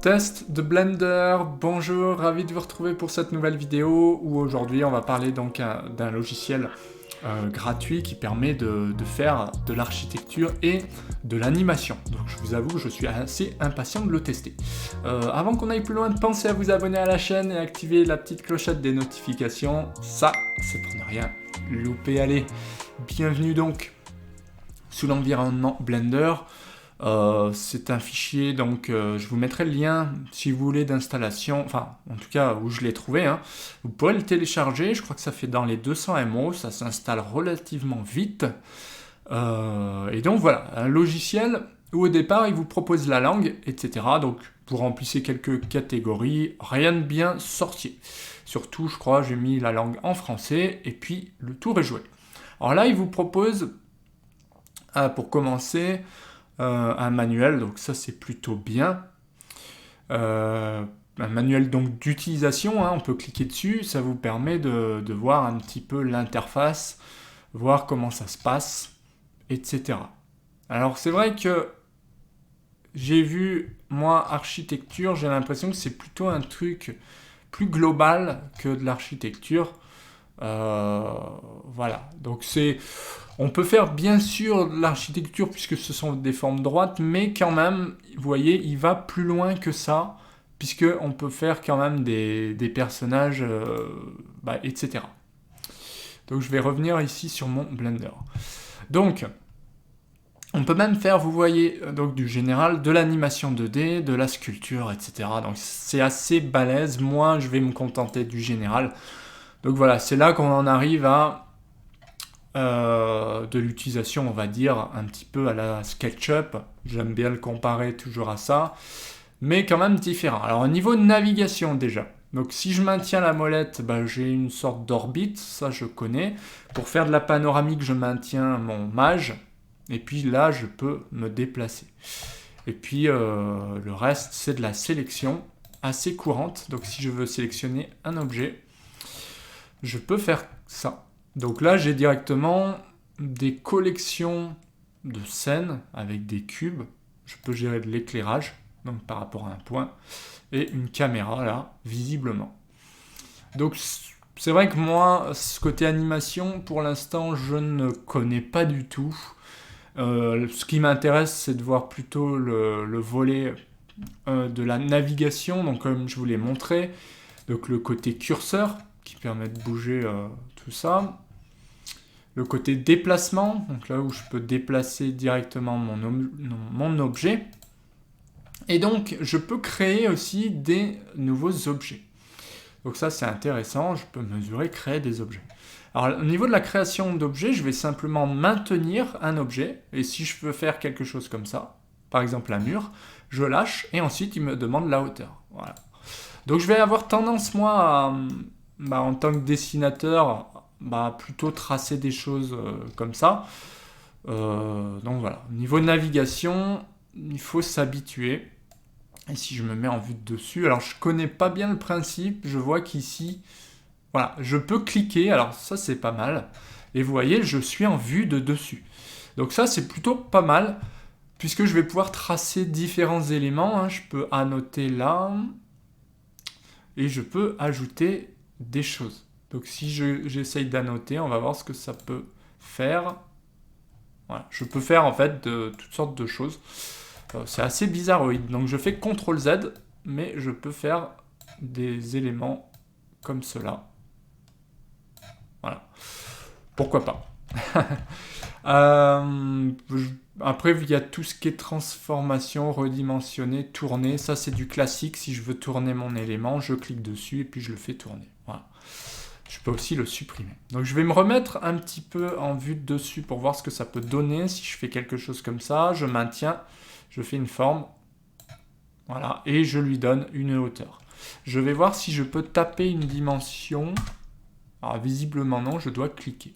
Test de Blender, bonjour, ravi de vous retrouver pour cette nouvelle vidéo où aujourd'hui on va parler donc d'un logiciel gratuit qui permet de faire de l'architecture et de l'animation. Donc je vous avoue que je suis assez impatient de le tester. Avant qu'on aille plus loin, pensez à vous abonner à la chaîne et activer la petite clochette des notifications. Ça, c'est pour ne rien louper. Allez, bienvenue donc sous l'environnement Blender. C'est un fichier, donc je vous mettrai le lien si vous voulez d'installation, enfin en tout cas où je l'ai trouvé, hein. Vous pourrez le télécharger, je crois que ça fait dans les 200 MO, ça s'installe relativement vite. Et donc voilà, un logiciel où au départ il vous propose la langue, etc. Donc vous remplissez quelques catégories, rien de bien sorcier. Surtout je crois j'ai mis la langue en français et puis le tour est joué. Alors là il vous propose, pour commencer, un manuel, donc ça c'est plutôt bien. Un manuel donc d'utilisation, hein, on peut cliquer dessus, ça vous permet de voir un petit peu l'interface, voir comment ça se passe, etc. Alors c'est vrai que j'ai vu, moi, architecture, j'ai l'impression que c'est plutôt un truc plus global que de l'architecture. Voilà, donc on peut faire bien sûr de l'architecture puisque ce sont des formes droites, mais quand même, vous voyez, il va plus loin que ça, puisque on peut faire quand même des personnages, etc. Donc je vais revenir ici sur mon Blender. Donc, on peut même faire, vous voyez, donc du général, de l'animation 2D, de la sculpture, etc. Donc c'est assez balèze, moi je vais me contenter du général. Donc voilà, c'est là qu'on en arrive à de l'utilisation, on va dire, un petit peu à la SketchUp. J'aime bien le comparer toujours à ça, mais quand même différent. Alors au niveau de navigation déjà, donc si je maintiens la molette, j'ai une sorte d'orbite, ça je connais. Pour faire de la panoramique, je maintiens mon mage, et puis là je peux me déplacer. Et puis le reste, c'est de la sélection assez courante. Donc si je veux sélectionner un objet, je peux faire ça. Donc là, j'ai directement des collections de scènes avec des cubes. Je peux gérer de l'éclairage, donc par rapport à un point, et une caméra, là, visiblement. Donc c'est vrai que moi, ce côté animation, pour l'instant, je ne connais pas du tout. Ce qui m'intéresse, c'est de voir plutôt le volet de la navigation, donc comme je vous l'ai montré, donc le côté curseur, qui permet de bouger tout ça. Le côté déplacement, donc là où je peux déplacer directement mon objet. Et donc, je peux créer aussi des nouveaux objets. Donc ça, c'est intéressant, je peux mesurer, créer des objets. Alors, au niveau de la création d'objets, je vais simplement maintenir un objet. Et si je veux faire quelque chose comme ça, par exemple un mur, je lâche et ensuite, il me demande la hauteur. Voilà. Donc, je vais avoir tendance, moi, en tant que dessinateur, plutôt tracer des choses comme ça. Donc voilà, au niveau de navigation, il faut s'habituer. Et si je me mets en vue de dessus, alors je connais pas bien le principe, je vois qu'ici, voilà, je peux cliquer, alors ça c'est pas mal. Et vous voyez, je suis en vue de dessus. Donc ça c'est plutôt pas mal, puisque je vais pouvoir tracer différents éléments, hein. Je peux annoter là, et je peux ajouter des choses. Donc si j'essaye d'annoter, on va voir ce que ça peut faire. Voilà. Je peux faire en fait de toutes sortes de choses. C'est assez bizarroïde. Donc je fais CTRL Z, mais je peux faire des éléments comme cela. Voilà. Pourquoi pas. Après, il y a tout ce qui est transformation, redimensionner, tourner. Ça, c'est du classique. Si je veux tourner mon élément, je clique dessus et puis je le fais tourner. Voilà. Je peux aussi le supprimer. Donc, je vais me remettre un petit peu en vue de dessus pour voir ce que ça peut donner. Si je fais quelque chose comme ça, je maintiens, je fais une forme. Voilà. Et je lui donne une hauteur. Je vais voir si je peux taper une dimension. Alors, visiblement non, je dois cliquer.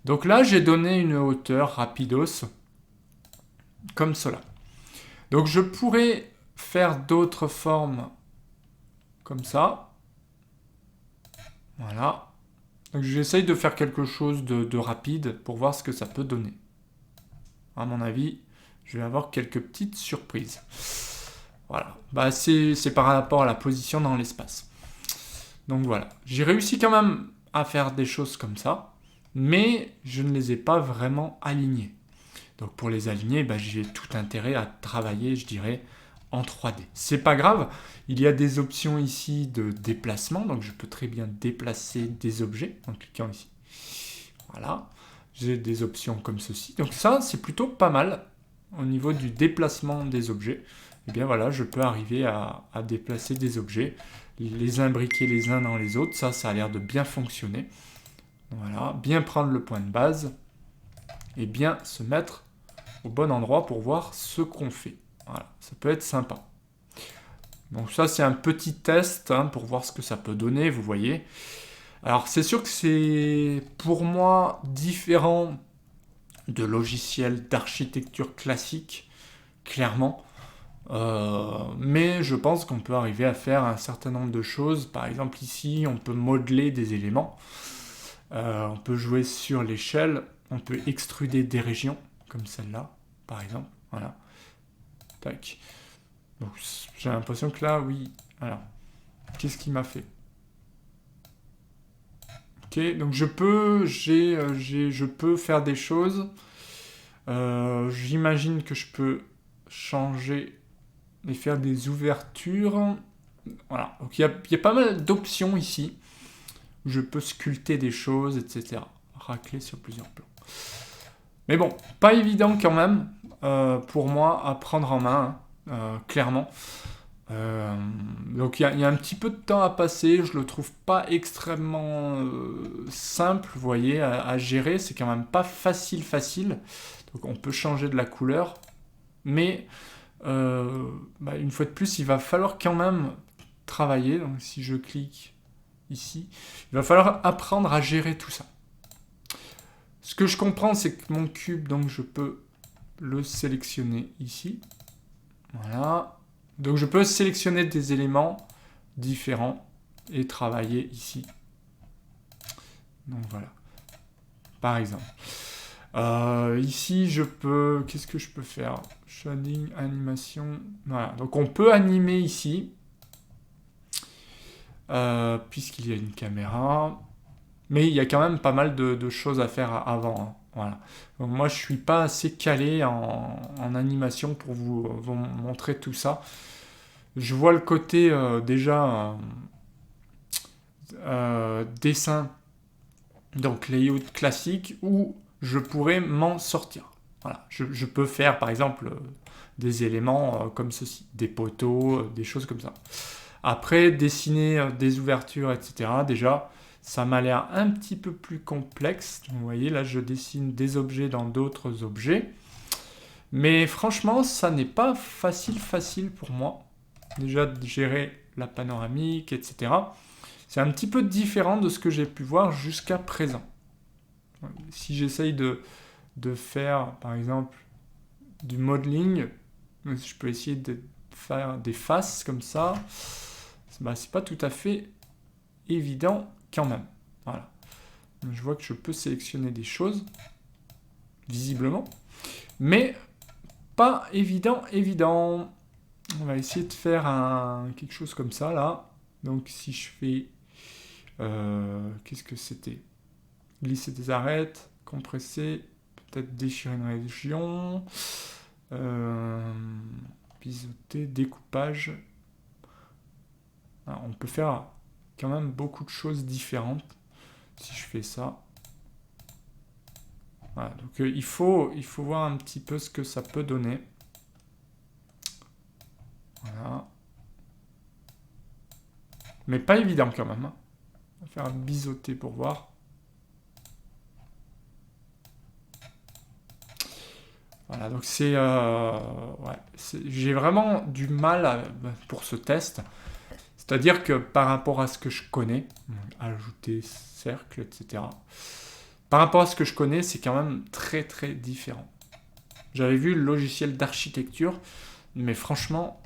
Donc là, j'ai donné une hauteur rapidos, comme cela. Donc je pourrais faire d'autres formes comme ça. Voilà. Donc j'essaye de faire quelque chose de rapide pour voir ce que ça peut donner. À mon avis, je vais avoir quelques petites surprises. Voilà, bah, c'est par rapport à la position dans l'espace. Donc voilà, j'ai réussi quand même à faire des choses comme ça, mais je ne les ai pas vraiment alignées. Donc pour les aligner, bah, j'ai tout intérêt à travailler, je dirais, en 3D. C'est pas grave, il y a des options ici de déplacement, donc je peux très bien déplacer des objets en cliquant ici. Voilà, j'ai des options comme ceci. Donc ça, c'est plutôt pas mal au niveau du déplacement des objets. Et bien voilà, je peux arriver à déplacer des objets, les imbriquer les uns dans les autres. Ça a l'air de bien fonctionner. Voilà, bien prendre le point de base et bien se mettre au bon endroit pour voir ce qu'on fait. Voilà, ça peut être sympa. Donc ça, c'est un petit test hein, pour voir ce que ça peut donner, vous voyez. Alors c'est sûr que c'est pour moi différent de logiciels d'architecture classique, clairement. Mais je pense qu'on peut arriver à faire un certain nombre de choses. Par exemple ici, on peut modeler des éléments. On peut jouer sur l'échelle. On peut extruder des régions, comme celle-là, par exemple. Voilà. Tac. Donc j'ai l'impression que là, oui. Alors, qu'est-ce qu'il m'a fait? Ok, donc je peux faire des choses. J'imagine que je peux changer et faire des ouvertures. Voilà, donc il y a pas mal d'options ici. Je peux sculpter des choses, etc. Racler sur plusieurs plans. Mais bon, pas évident quand même pour moi à prendre en main, clairement. Donc il y a un petit peu de temps à passer, je le trouve pas extrêmement simple, vous voyez, à gérer, c'est quand même pas facile. Donc on peut changer de la couleur, mais une fois de plus, il va falloir quand même travailler. Donc si je clique ici, il va falloir apprendre à gérer tout ça. Ce que je comprends, c'est que mon cube, donc je peux le sélectionner ici. Voilà. Donc je peux sélectionner des éléments différents et travailler ici. Donc voilà. Par exemple. Ici, je peux... Qu'est-ce que je peux faire? Shading, animation... Voilà. Donc on peut animer ici. Puisqu'il y a une caméra. Mais il y a quand même pas mal de choses à faire avant. Hein. Voilà. Donc moi, je suis pas assez calé en animation pour vous montrer tout ça. Je vois le côté déjà dessin, donc layout classique, où je pourrais m'en sortir. Voilà. Je peux faire par exemple des éléments comme ceci, des poteaux, des choses comme ça. Après, dessiner des ouvertures, etc. Déjà, ça m'a l'air un petit peu plus complexe. Vous voyez, là, je dessine des objets dans d'autres objets. Mais franchement, ça n'est pas facile pour moi. Déjà, de gérer la panoramique, etc. C'est un petit peu différent de ce que j'ai pu voir jusqu'à présent. Si j'essaye de faire, par exemple, du modeling, je peux essayer de faire des faces comme ça. C'est pas tout à fait évident quand même. Voilà. Je vois que je peux sélectionner des choses, visiblement, mais pas évident. On va essayer de faire quelque chose comme ça, là. Donc si je fais... qu'est-ce que c'était? Glisser des arêtes, compresser, peut-être déchirer une région, biseauter, découpage. Alors, on peut faire quand même beaucoup de choses différentes si je fais ça. Voilà, donc il faut voir un petit peu ce que ça peut donner. Voilà. Mais pas évident quand même. Hein. On va faire un biseauté pour voir. Voilà, donc j'ai vraiment du mal pour ce test. C'est-à-dire que par rapport à ce que je connais, ajouter cercle, etc. Par rapport à ce que je connais, c'est quand même très différent. J'avais vu le logiciel d'architecture, mais franchement,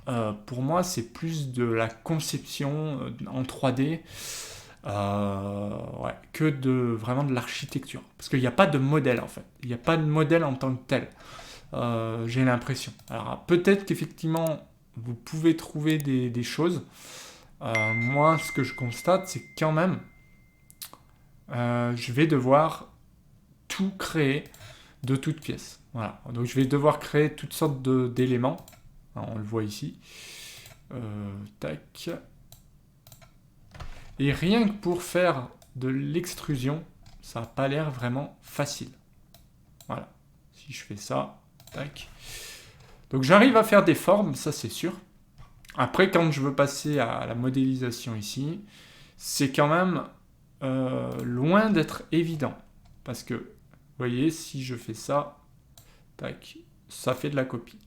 pour moi, c'est plus de la conception en 3D que vraiment de l'architecture. Parce qu'il n'y a pas de modèle en fait. Il n'y a pas de modèle en tant que tel. J'ai l'impression. Alors peut-être qu'effectivement, vous pouvez trouver des choses. Moi, ce que je constate, c'est quand même, je vais devoir tout créer de toutes pièces. Voilà. Donc, je vais devoir créer toutes sortes d'éléments. On le voit ici. Tac. Et rien que pour faire de l'extrusion, ça n'a pas l'air vraiment facile. Voilà. Si je fais ça, tac. Donc j'arrive à faire des formes, ça c'est sûr. Après, quand je veux passer à la modélisation ici, c'est quand même loin d'être évident. Parce que, vous voyez, si je fais ça, tac, ça fait de la copie.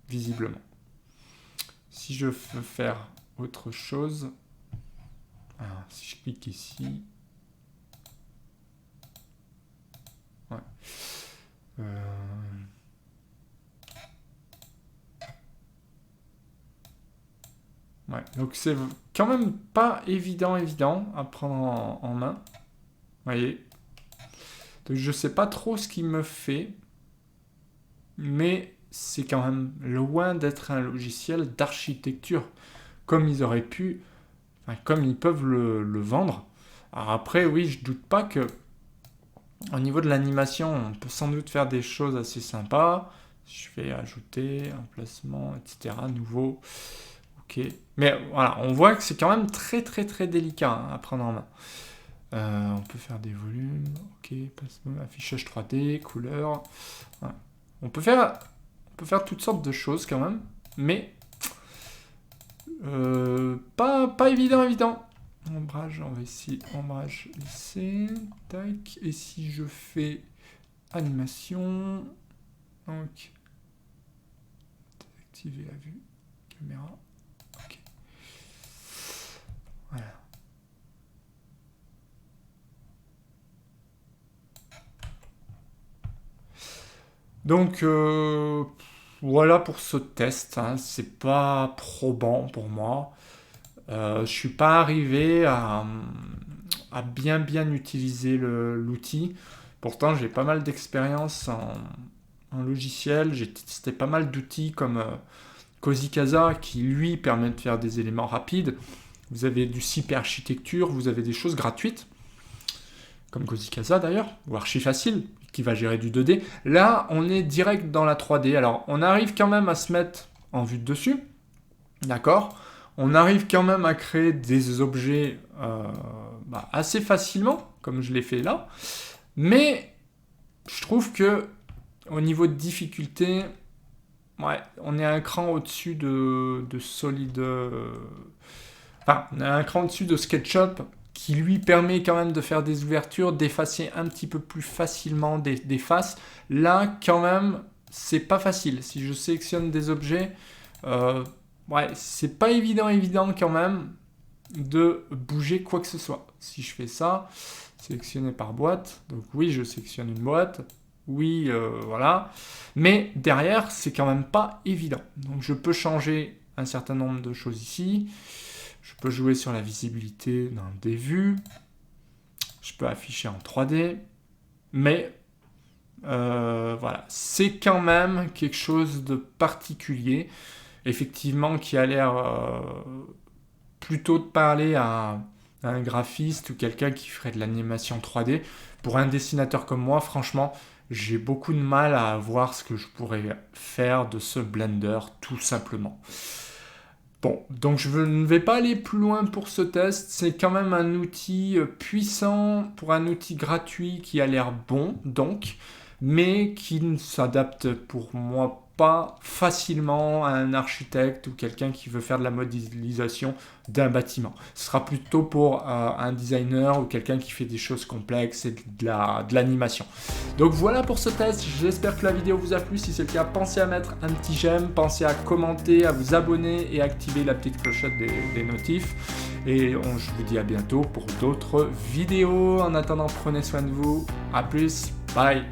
Visiblement. Si je veux faire autre chose, alors, si je clique ici, ouais. Ouais, donc c'est quand même pas évident à prendre en main. Vous voyez. Donc je sais pas trop ce qu'il me fait, mais c'est quand même loin d'être un logiciel d'architecture comme ils auraient pu, enfin, comme ils peuvent le vendre. Alors après, oui, je doute pas que au niveau de l'animation, on peut sans doute faire des choses assez sympas. Je vais ajouter un placement, etc. Nouveau. Ok. Mais voilà, on voit que c'est quand même très délicat à prendre en main. On peut faire des volumes. Ok. Affichage 3D, couleur. Voilà. On peut faire toutes sortes de choses quand même, mais pas évident. Ombrage, on va essayer ombrage lycée, tac, et si je fais animation, donc activer la vue, caméra, ok, voilà. Donc voilà pour ce test, hein. C'est pas probant pour moi. Je suis pas arrivé à bien utiliser l'outil. Pourtant, j'ai pas mal d'expérience en logiciel. J'ai testé pas mal d'outils comme Cozy Casa qui, lui, permet de faire des éléments rapides. Vous avez du CP Architecture, vous avez des choses gratuites, comme Cozy Casa d'ailleurs, ou Archifacile, qui va gérer du 2D. Là, on est direct dans la 3D. Alors, on arrive quand même à se mettre en vue de dessus. D'accord ? On arrive quand même à créer des objets assez facilement, comme je l'ai fait là. Mais je trouve que au niveau de difficulté, ouais, on est un cran au-dessus de Solid. Enfin, on est un cran au-dessus de SketchUp qui lui permet quand même de faire des ouvertures, d'effacer un petit peu plus facilement des faces. Là, quand même, c'est pas facile. Si je sélectionne des objets, ouais, c'est pas évident quand même de bouger quoi que ce soit. Si je fais ça, sélectionner par boîte, donc oui, je sélectionne une boîte, oui, voilà. Mais derrière, c'est quand même pas évident. Donc je peux changer un certain nombre de choses ici. Je peux jouer sur la visibilité des vues. Je peux afficher en 3D. Mais voilà, c'est quand même quelque chose de particulier. Effectivement, qui a l'air plutôt de parler à un graphiste ou quelqu'un qui ferait de l'animation 3D. Pour un dessinateur comme moi, franchement, j'ai beaucoup de mal à voir ce que je pourrais faire de ce Blender, tout simplement. Bon, donc je ne vais pas aller plus loin pour ce test. C'est quand même un outil puissant pour un outil gratuit qui a l'air bon, donc, mais qui ne s'adapte pour moi pas facilement à un architecte ou quelqu'un qui veut faire de la modélisation d'un bâtiment. Ce sera plutôt pour un designer ou quelqu'un qui fait des choses complexes et de l'animation. Donc voilà pour ce test, j'espère que la vidéo vous a plu. Si c'est le cas, pensez à mettre un petit j'aime, pensez à commenter, à vous abonner et activer la petite clochette des notifs. Et je vous dis à bientôt pour d'autres vidéos. En attendant, prenez soin de vous. À plus, bye.